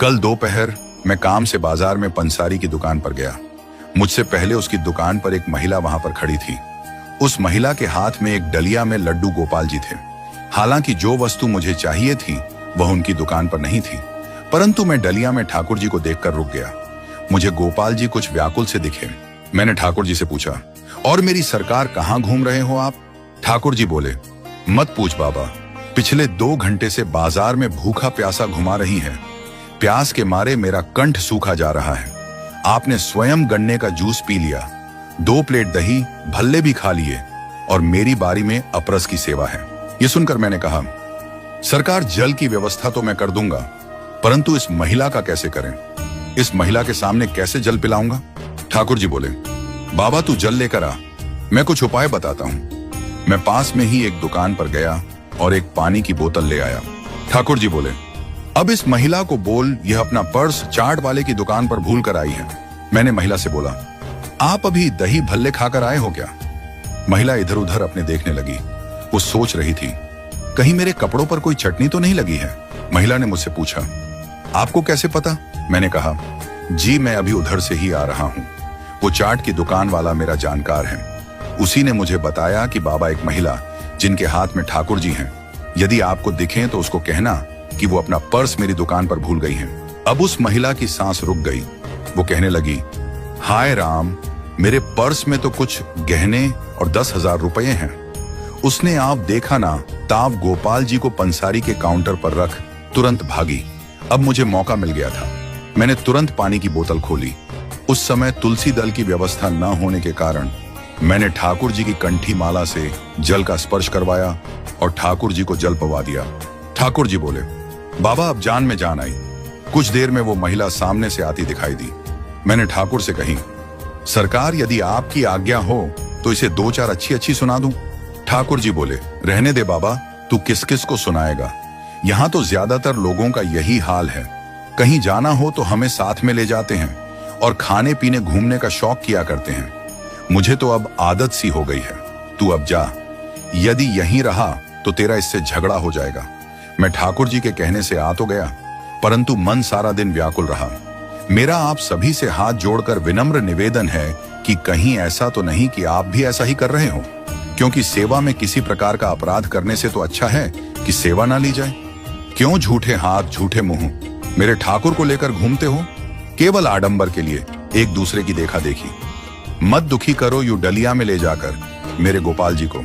कल दोपहर मैं काम से बाजार में पंसारी की दुकान पर गया। मुझसे पहले उसकी दुकान पर एक महिला वहां पर खड़ी थी। उस महिला के हाथ में एक डलिया में लड्डू गोपाल जी थे। हालांकि जो वस्तु मुझे चाहिए थी वह उनकी दुकान पर नहीं थी, परंतु मैं डलिया में ठाकुर जी को देखकर रुक गया। मुझे गोपाल जी कुछ व्याकुल से दिखे। मैंने ठाकुर जी से पूछा, और मेरी सरकार कहाँ घूम रहे हो आप? ठाकुर जी बोले, मत पूछ बाबा, पिछले 2 घंटे से बाजार में भूखा प्यासा घुमा रही है। प्यास के मारे मेरा कंठ सूखा जा रहा है। आपने स्वयं गन्ने का जूस पी लिया, 2 प्लेट दही भल्ले भी खा लिए, और मेरी बारी में अपरस की सेवा है। यह सुनकर मैंने कहा, सरकार जल की व्यवस्था तो मैं कर दूंगा, परंतु इस महिला का कैसे करें? इस महिला के सामने कैसे जल पिलाऊंगा? ठाकुर जी बोले, बाबा तू जल लेकर आ, मैं कुछ उपाय बताता हूं। मैं पास में ही एक दुकान पर गया और एक पानी की बोतल ले आया। ठाकुर जी बोले, अब इस महिला को बोल यह अपना पर्स चाट वाले की दुकान पर भूल कर आई है। मैंने महिला से बोला, आप अभी दही भल्ले खाकर आए हो क्या? महिला इधर उधर अपने देखने लगी। वो सोच रही थी, कहीं मेरे कपड़ों पर कोई चटनी तो नहीं लगी है। महिला ने मुझसे पूछा, आपको कैसे पता? मैंने कहा, जी मैं अभी उधर से ही आ रहा हूं। वो चाट की दुकान वाला मेरा जानकार है। उसी ने मुझे बताया कि बाबा एक महिला जिनके हाथ में ठाकुर जी हैं, यदि आपको दिखें तो उसको कहना कि वो अपना पर्स मेरी दुकान पर भूल गई हैं। अब उस महिला की सांस रुक गई। वो कहने लगी, हाय राम, मेरे पर्स में तो कुछ गहने और 10,000 रुपए हैं। उसने आप देखा ना ताव गोपाल जी को पंसारी के काउंटर पर रख तुरंत भागी। अब मुझे मौका मिल गया था। मैंने तुरंत पानी की बोतल खोली। उस समय तुलसी दल की व्यवस्था न होने के कारण मैंने ठाकुर जी की कंठी माला से जल का स्पर्श करवाया और ठाकुर जी को जल पवा दिया। ठाकुर जी बोले, बाबा अब जान में जान आई। कुछ देर में वो महिला सामने से आती दिखाई दी। मैंने ठाकुर से कही, सरकार यदि आपकी आज्ञा हो तो इसे 2-4 अच्छी सुना दूं। ठाकुर जी बोले, रहने दे बाबा, तू किस किस को सुनाएगा? यहाँ तो ज्यादातर लोगों का यही हाल है। कहीं जाना हो तो हमें साथ में ले जाते हैं और खाने पीने घूमने का शौक किया करते हैं। मुझे तो अब आदत सी हो गई है। तू अब जा, यदि यहीं रहा तो तेरा इससे झगड़ा हो जाएगा। मैं ठाकुर जी के कहने से आ तो गया, परंतु मन सारा दिन व्याकुल रहा। मेरा आप सभी से हाथ जोड़कर विनम्र निवेदन है कि कहीं ऐसा तो नहीं कि आप भी ऐसा ही कर रहे हो, क्योंकि सेवा में किसी प्रकार का अपराध करने से तो अच्छा है कि सेवा ना ली जाए। क्यों झूठे हाथ झूठे मुंह मेरे ठाकुर को लेकर घूमते हो, केवल आडंबर के लिए, एक दूसरे की देखा देखी। मत दुखी करो यूं डलिया में ले जाकर मेरे गोपाल जी को।